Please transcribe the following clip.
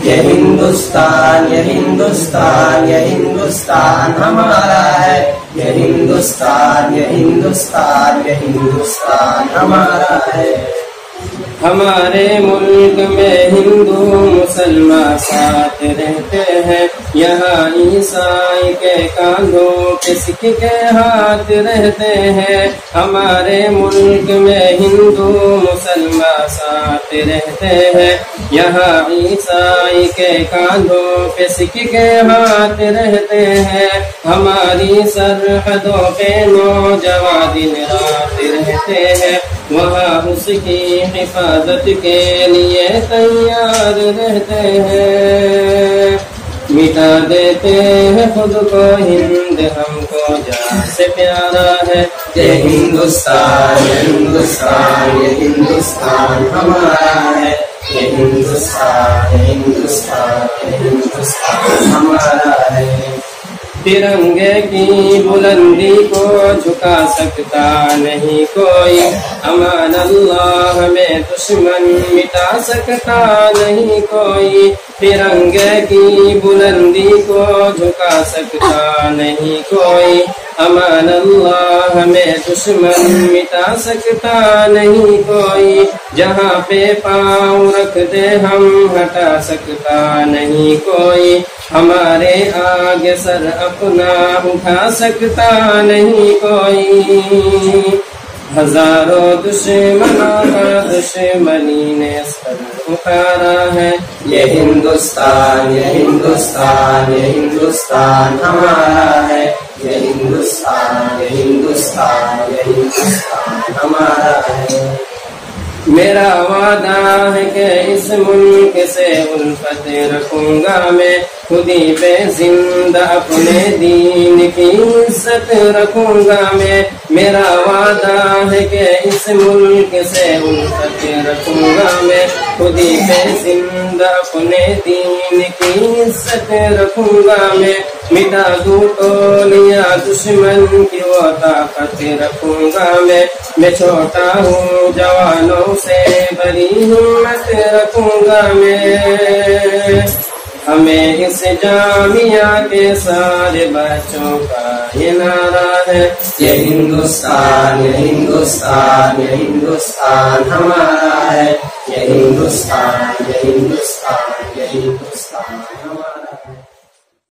یہ ہندوستان یہ ہندوستان یہ ہندوستان ہمارا ہے، یہ ہندوستان یہ ہندوستان یہ ہندوستان ہمارا ہے۔ ہمارے ملک میں ہندو مسلمان ساتھ رہتے ہیں، یہاں عیسائی کے کاندھوں پہ سکھ کے ہاتھ رہتے ہیں۔ ہمارے ملک میں ہندو مسلمان ساتھ رہتے ہیں، یہاں عیسائی کے کاندھوں پہ سکھ کے ہاتھ رہتے ہیں۔ ہماری سرحدوں پہ نوجوان دن رات رہتے ہیں، وہاں اس کی حفاظت کے لیے تیار رہتے ہیں۔ مٹا دیتے ہیں خود کو ہند، ہم کو جان سے پیارا ہے۔ یہ ہندوستان یہ ہندوستان یہ ہندوستان ہمارا ہے، یہ ہندوستان یہ ہندوستان یہ ہندوستان ہمارا ہے۔ ترنگے کی بلندی کو جھکا سکتا نہیں کوئی، امان اللہ میں دشمن مٹا سکتا نہیں کوئی۔ ترنگے کی بلندی کو جھکا سکتا نہیں کوئی، امان اللہ میں دشمن مٹا سکتا نہیں کوئی۔ جہاں پہ پاؤں رکھ دے ہم ہٹا سکتا نہیں کوئی، ہمارے آگے سر اپنا اٹھا سکتا نہیں کوئی۔ ہزاروں دشمنوں کا دشمنی نے سر اٹھارا ہے، یہ ہندوستان یہ ہندوستان یہ ہندوستان ہمارا ہے، یہ ہندوستان یہ ہندوستان یہ ہندوستان ہمارا ہے۔ میرا وعدہ ہے کہ اس ملک سے الفت رکھوں گا میں، خودی پہ زندہ اپنے دین کی عزت رکھوں گا میں۔ میرا وعدہ ہے کہ اس ملک سے الفت رکھوں گا میں، خودی پہ زندہ اپنے دین کی عزت رکھوں گا میں۔ مٹا دوں ٹولیاں دشمن کی وہ طاقت رکھوں گا میں چھوٹا ہوں جوانوں سے بڑی ہمت رکھوں گا میں۔ ہمیں اس جامعہ کے سارے بچوں کا یہ نعرہ ہے، یہ ہندوستان یہ ہندوستان یہ ہندوستان ہمارا ہے، یہ ہندوستان یہ ہندوستان یہ ہندوستان